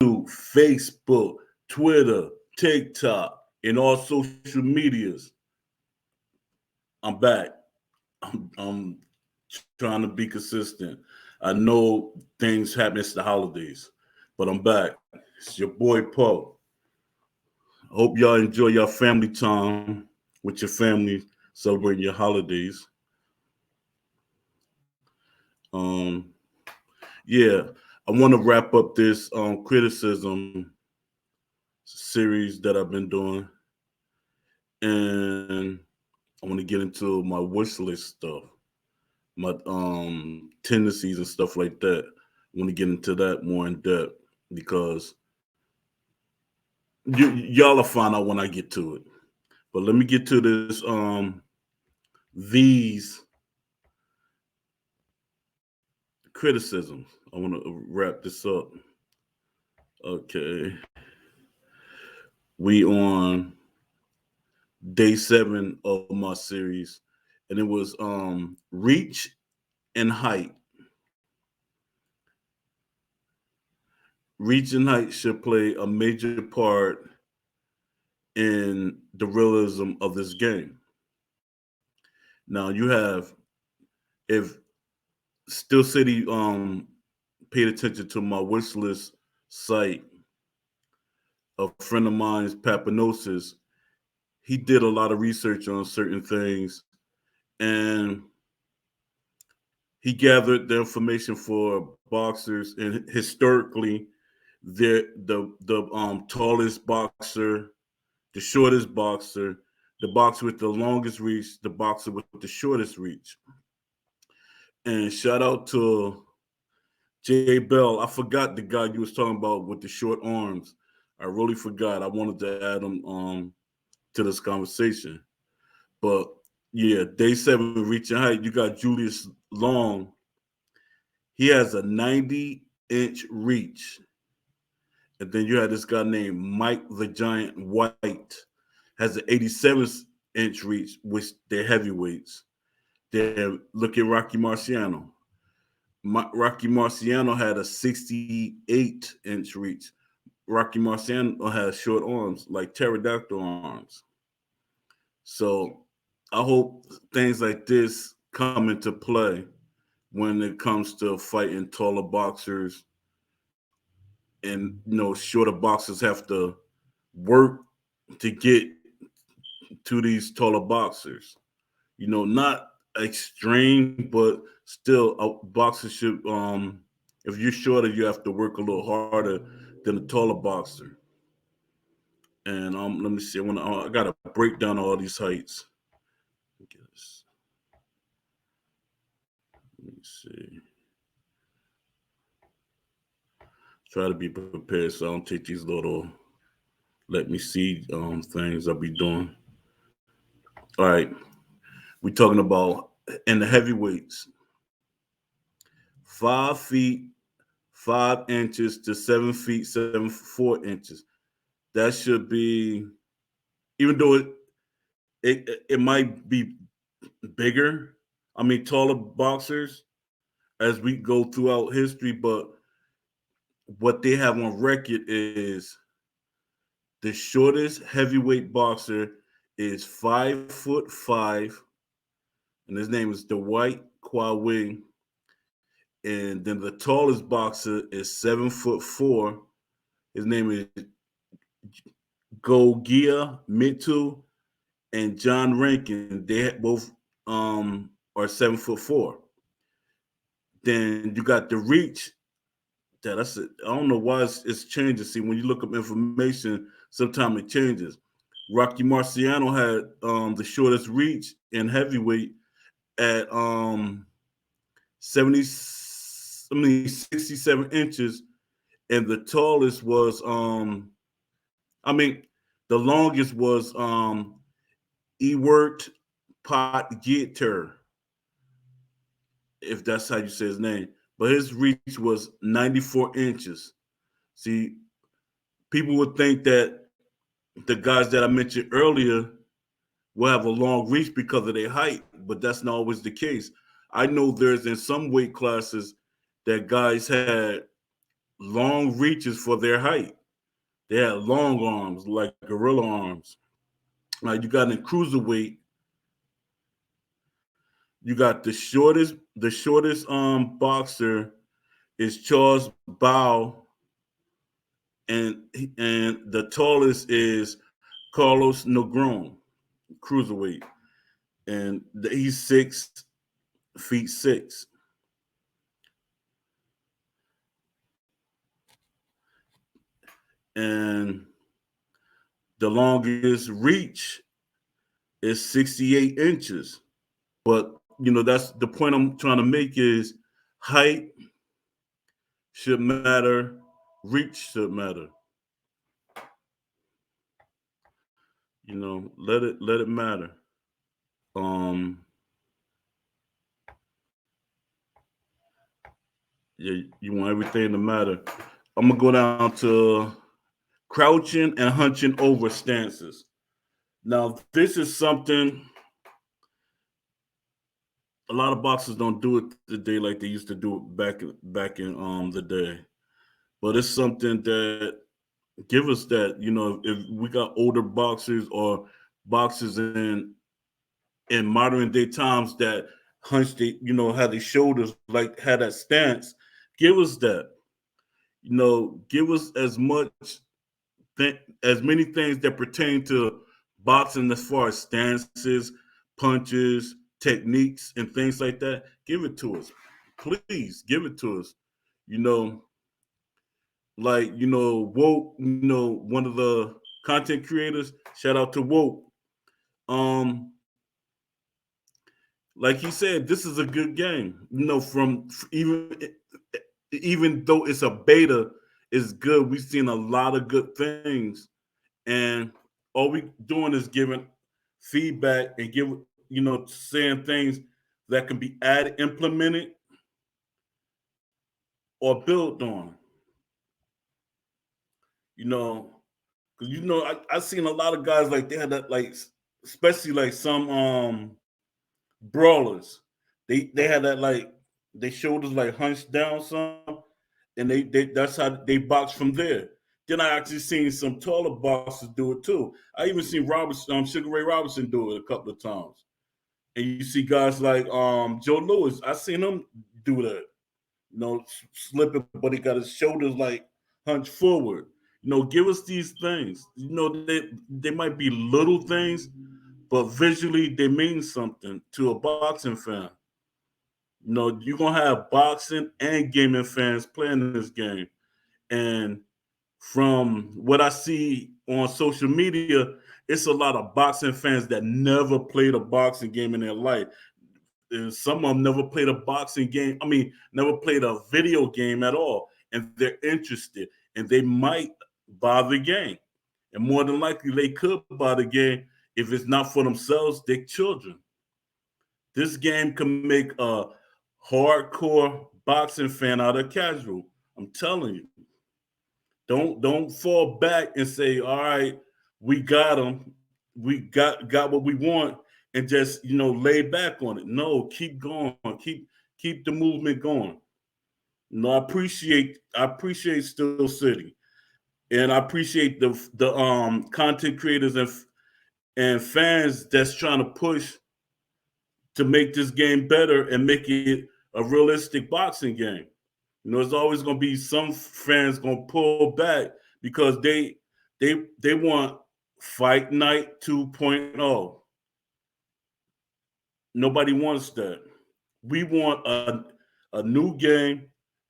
Facebook, Twitter, TikTok, and all social medias. I'm back. I'm trying to be consistent. I know things happen. It's the holidays, but I'm back. It's your boy Poe. Hope y'all enjoy your family time with your family, celebrating your holidays. Um, yeah, I want to wrap up this criticism series that I've been doing, and I want to get into my wish list stuff, my tendencies and stuff like that. I want to get into that more in depth because y'all will find out when I get to it. But let me get to this. These criticisms. I want to wrap this up. Okay, we on day 7 of my series, and it was reach and height. Reach and height should play a major part in the realism of this game. Now you have, if Steel City paid attention to my wish list site, a friend of mine's Papanosis, he did a lot of research on certain things, and he gathered the information for boxers, and historically the tallest boxer, the shortest boxer, the boxer with the longest reach, the boxer with the shortest reach. And shout out to Jay Bell. I forgot the guy you was talking about with the short arms. I really forgot. I wanted to add him to this conversation. But yeah, day 7 reaching height. You got Julius Long. He has a 90-inch reach. And then you had this guy named Mike the Giant White, has an 87-inch reach, which they're heavyweights. Then look at Rocky Marciano. Rocky Marciano had a 68-inch reach. Rocky Marciano has short arms, like pterodactyl arms. So I hope things like this come into play when it comes to fighting taller boxers, and shorter boxers have to work to get to these taller boxers. Not extreme, but still, a boxer should. If you're shorter, you have to work a little harder than a taller boxer. And let me see. I gotta break down all these heights. Let me see. Try to be prepared so I don't take these little let me see things I'll be doing. All right, we're talking about in the heavyweights, 5 feet 5 inches to 7 feet 7 4 inches. That should be, even though it might be bigger. I mean, taller boxers as we go throughout history, but what they have on record is the shortest heavyweight boxer is 5'5", and his name is Dwight Kwame. And then the tallest boxer is 7'4". His name is Gogia Mitu and John Rankin. They both are 7'4". Then you got the reach. That's it. I don't know why it's changing. See, when you look up information, sometimes it changes. Rocky Marciano had the shortest reach in heavyweight at 70, 67 inches, and the tallest was I mean, the longest was Ewert Potgieter, if that's how you say his name. But his reach was 94 inches. See, people would think that the guys that I mentioned earlier will have a long reach because of their height, but that's not always the case. I know there's in some weight classes that guys had long reaches for their height. They had long arms, like gorilla arms. Now you got in cruiserweight, you got the shortest boxer is Charles Bow, and the tallest is Carlos Negron, cruiserweight, and he's 6 feet 6. And the longest reach is 68 inches. But that's the point I'm trying to make is height should matter, reach should matter. Let it matter. Um, yeah, you want everything to matter. I'm gonna go down to crouching and hunching over stances. Now, this is something a lot of boxers don't do it today like they used to do it back in the day. But it's something that give us that, if we got older boxers or boxers in modern day times that hunch they, had their shoulders, like had that stance, give us that. Give us as many things that pertain to boxing as far as stances, punches, techniques, and things like that. Give it to us. Please give it to us. You know, like, Woke, one of the content creators, shout out to Woke. Um, like he said, this is a good game. From even though it's a beta, it's good. We've seen a lot of good things, and all we doing is giving feedback and saying things that can be added, implemented, or built on. You know, because I've seen a lot of guys like they had that, like, especially like some brawlers. They had that, like, their shoulders like hunched down some, and they that's how they box from there. Then I actually seen some taller boxers do it too. I even seen Sugar Ray Robinson do it a couple of times. And you see guys like Joe Louis. I seen him do that. Slipping, but he got his shoulders like hunched forward. Give us these things. They might be little things, but visually they mean something to a boxing fan. You're gonna have boxing and gaming fans playing this game. And from what I see on social media, it's a lot of boxing fans that never played a boxing game in their life. And some of them never played a boxing game. I mean, never played a video game at all. And they're interested. And they might buy the game. And more than likely, they could buy the game if it's not for themselves, their children. This game can make a hardcore boxing fan out of casual. I'm telling you. Don't fall back and say, all right, we got them. We got what we want, and just lay back on it. No, keep going. Keep the movement going. I appreciate Still City, and I appreciate the content creators and fans that's trying to push to make this game better and make it a realistic boxing game. There's always going to be some fans going to pull back because they want Fight Night 2.0. Nobody wants that. We want a new game,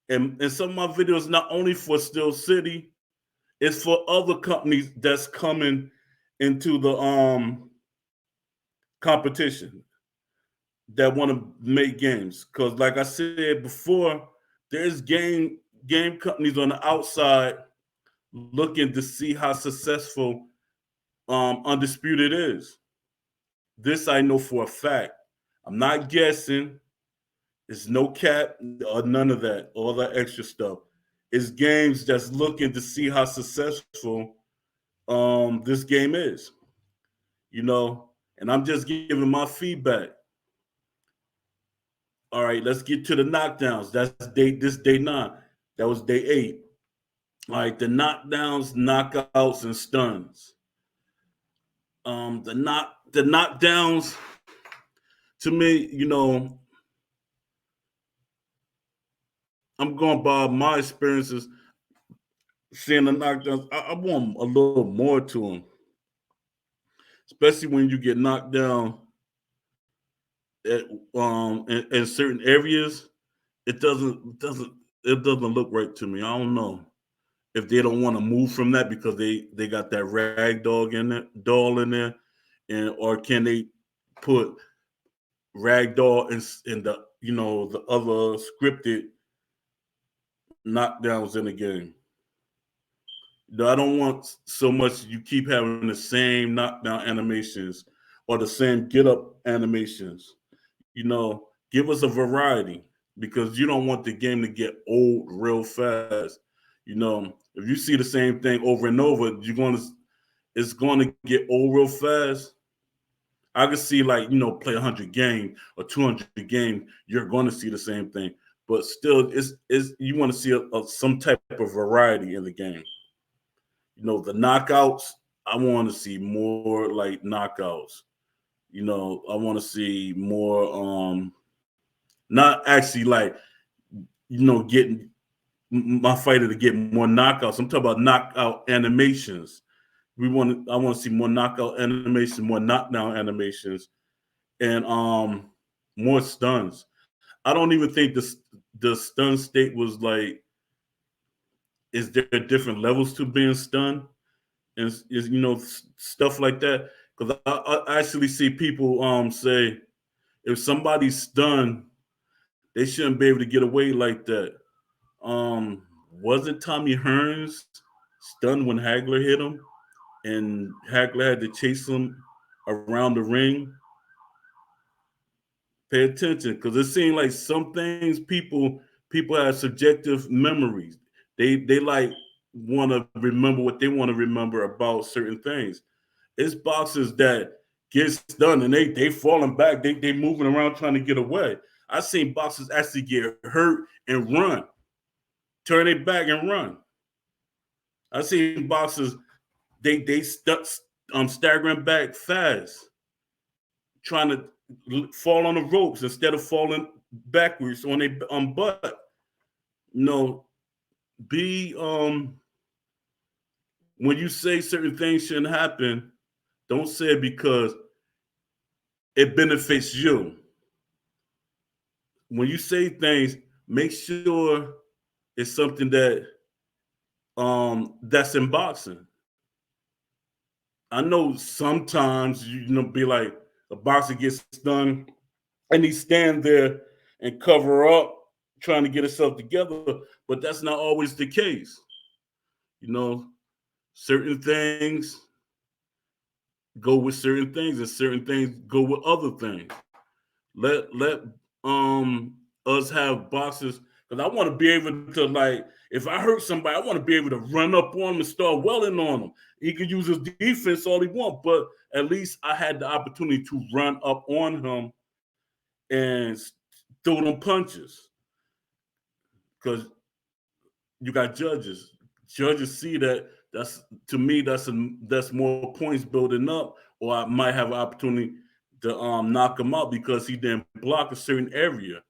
and some of my videos not only for Still City, it's for other companies that's coming into the competition that want to make games. Because like I said before, there's game companies on the outside looking to see how successful Undisputed is. This I know for a fact. I'm not guessing. It's no cap or none of that, all that extra stuff. It's games that's looking to see how successful this game is. And I'm just giving my feedback. All right, let's get to the knockdowns. This day 9. That was day 8. like the knockdowns, knockouts, and stuns. The knockdowns to me, I'm going by my experiences seeing the knockdowns. I want a little more to them, especially when you get knocked down at, in certain areas. It doesn't look right to me. I don't know if they don't want to move from that because they got that rag dog in there, doll in there, and or can they put ragdoll in the the other scripted knockdowns in the game. I don't want so much you keep having the same knockdown animations or the same get up animations. Give us a variety because you don't want the game to get old real fast. If you see the same thing over and over, it's going to get old real fast. I can see like play 100 games or 200 games, you're going to see the same thing. But still, it's you want to see some type of variety in the game. The knockouts. I want to see more like knockouts. I want to see more. Not actually like getting my fighter to get more knockouts. I'm talking about knockout animations. I want to see more knockout animations, more knockdown animations, and more stuns. I don't even think the stun state was like. Is there different levels to being stunned and is stuff like that? Because I actually see people say if somebody's stunned, they shouldn't be able to get away like that. Wasn't Tommy Hearns stunned when Hagler hit him, and Hagler had to chase him around the ring? Pay attention, because it seems like some things people have subjective memories. They like want to remember what they want to remember about certain things. It's boxers that gets done and they falling back, they moving around trying to get away. I've seen boxers actually get hurt and run, turn it back and run. I've seen boxers they stuck staggering back fast, trying to fall on the ropes instead of falling backwards on their butt. No, be when you say certain things shouldn't happen, don't say it because it benefits you. When you say things, make sure it's something that's in boxing. I know sometimes be like a boxer gets stung and he stand there and cover up trying to get himself together, but that's not always the case. You know, certain things go with certain things and certain things go with other things. Let us have boxers because I want to be able to like if I hurt somebody, I want to be able to run up on him and start welling on him. He could use his defense all he wants, but at least I had the opportunity to run up on him and throw them punches because you got judges. Judges see that that's to me that's more points building up, or I might have an opportunity to knock him out because he didn't block a certain area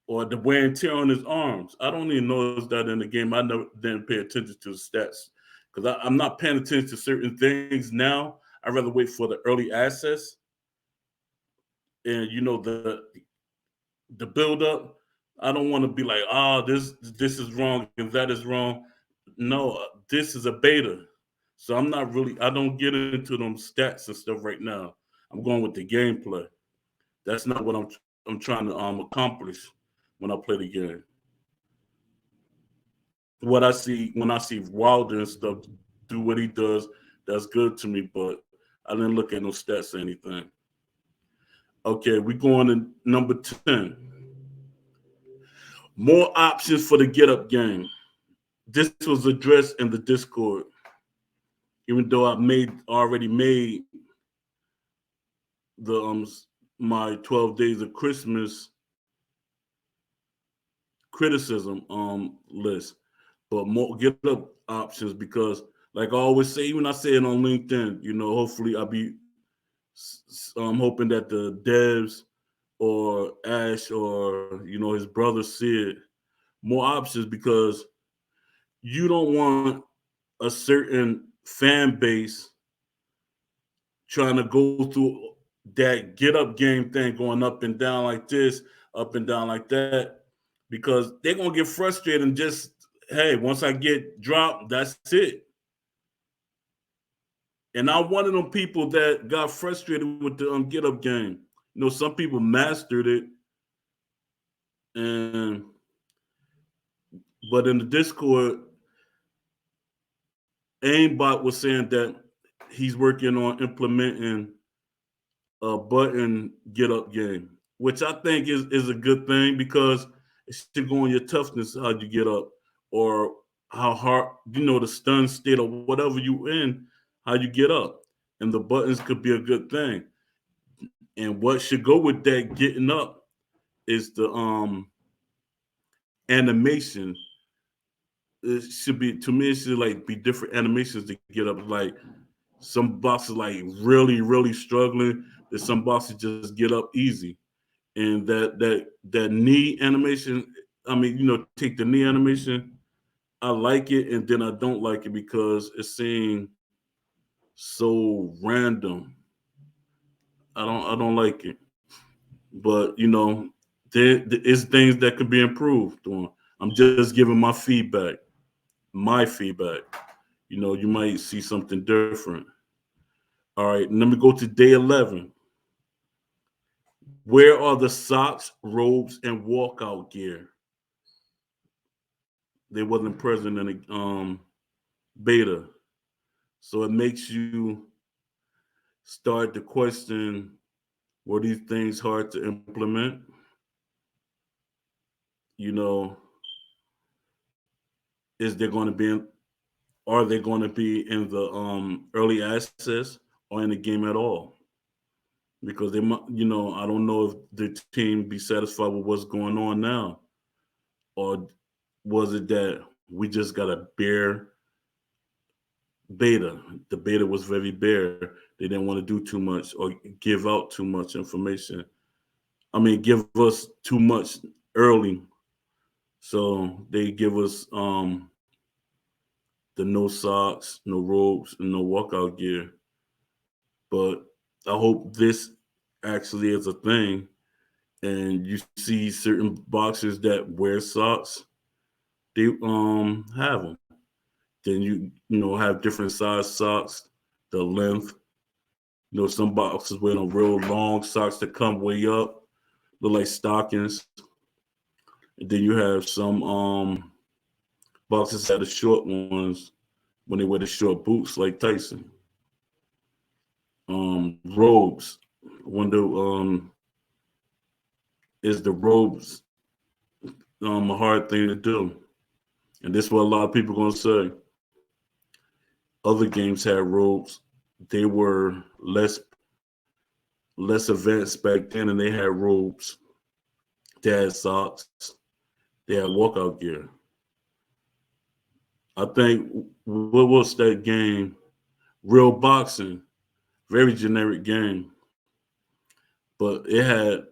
or the wear and tear on his arms. I don't even notice that in the game. I never didn't pay attention to the stats because I'm not paying attention to certain things now. I'd rather wait for the early access and the build up. I don't want to be like, this is wrong and that is wrong. No, this is a beta. So I don't get into them stats and stuff right now. I'm going with the gameplay. That's not what I'm trying to accomplish when I play the game. What I see when I see Wilder and stuff do what he does, that's good to me, but I didn't look at no stats or anything. Okay, we going to number 10. More options for the get up game. This was addressed in the Discord, even though I already made the my 12 days of Christmas criticism list. but more get up options because, like I always say, even I say it on LinkedIn, hopefully I'll be hoping that the devs or Ash or his brother see it more options because you don't want a certain fan base trying to go through that get up game thing, going up and down like this, up and down like that, because they're gonna get frustrated and just, hey, once I get dropped, that's it. And I'm one of them people that got frustrated with the get up game. Some people mastered it, and but in the Discord, Aimbot was saying that he's working on implementing a button get up game, which I think is a good thing because it should go on your toughness, how you get up, or how hard, the stun state or whatever you in, how you get up. And the buttons could be a good thing. And what should go with that getting up is the animation. It should be, to me, it should like be different animations to get up. Like some boxes like really, really struggling. There's some boxes just get up easy. And that knee animation, I mean, take the knee animation. I like it, and then I don't like it because it seems so random. I don't like it. But there is things that could be improved on. I'm just giving my feedback. My feedback. You might see something different. All right, let me go to day 11. Where are the socks, robes, and walkout gear? They wasn't present in the beta. So it makes you start to question, were these things hard to implement? You know, is there going to be are they going to be in the early access or in the game at all? Because they might, I don't know if the team be satisfied with what's going on now, or was it that we just got a bare beta? The beta was very bare. They didn't want to do too much or give out too much information. I mean, give us too much early, so they give us the no socks, no robes, and no walkout gear. But I hope this actually is a thing, and you see certain boxers that wear socks, they have them. Then you have different size socks, the length. Some boxes wear them real long socks that come way up, look like stockings. And then you have some boxes that are short ones when they wear the short boots like Tyson. Robes. When the robes a hard thing to do. And this is what a lot of people gonna say. Other games had robes. They were less advanced back then, and they had robes. They had socks. They had walkout gear. I think what was that game? Real Boxing. Very generic game, but it had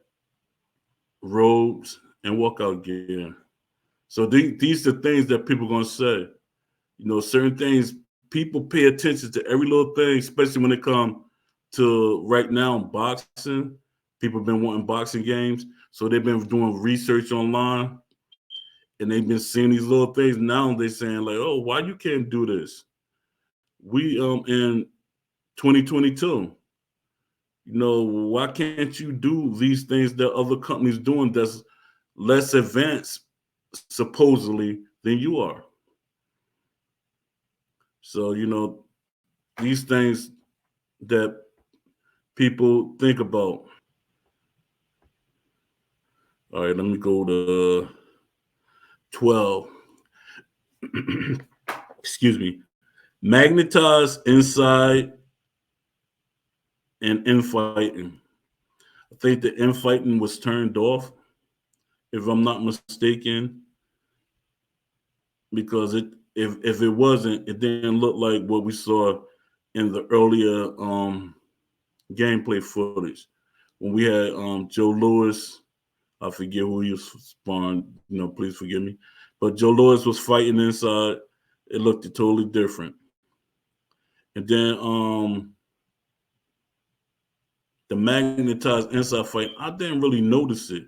robes and walkout gear. So these are things that people are gonna say. Certain things, people pay attention to every little thing, especially when it comes to right now boxing. People have been wanting boxing games, so they've been doing research online, and they've been seeing these little things. Now they're saying like, "Oh, why you can't do this?" We in 2022. Why can't you do these things that other companies doing that's less advanced supposedly than you are? So these things that people think about. All right, let me go to 12. Excuse me. Magnetized inside and infighting. I think the infighting was turned off, if I'm not mistaken. because if it wasn't, it didn't look like what we saw in the earlier gameplay footage when we had Joe Lewis. I forget who he was spawned. Please forgive me. But Joe Lewis was fighting inside. It looked totally different. And then the magnetized inside fight, I didn't really notice it.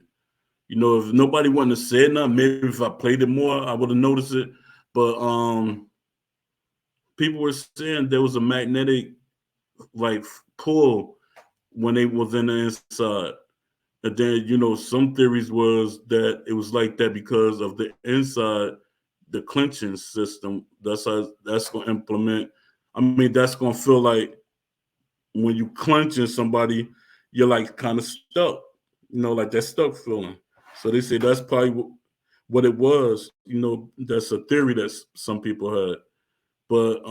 If nobody wanted to say nothing, maybe if I played it more, I would have noticed it. But people were saying there was a magnetic like pull when they was in the inside. And then, some theories was that it was like that because of the inside, the clinching system. That's how that's gonna implement. I mean, that's gonna feel like when you clenching somebody, you're like kind of stuck, like that stuck feeling. So they say that's probably what it was. That's a theory that some people had. But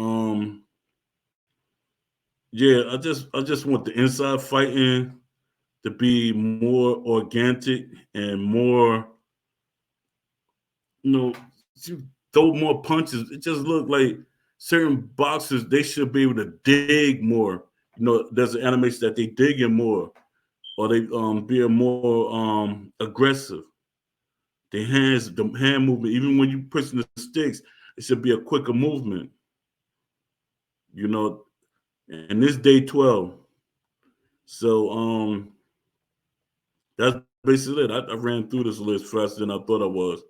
yeah, I just want the inside fighting to be more organic and more, you know, you throw more punches. It just looked like certain boxers they should be able to dig more. There's animation that they dig in more, or they being more aggressive. The hand movement, even when you pushing the sticks, it should be a quicker movement. You know, and this day 12. So that's basically it. I ran through this list faster than I thought I was.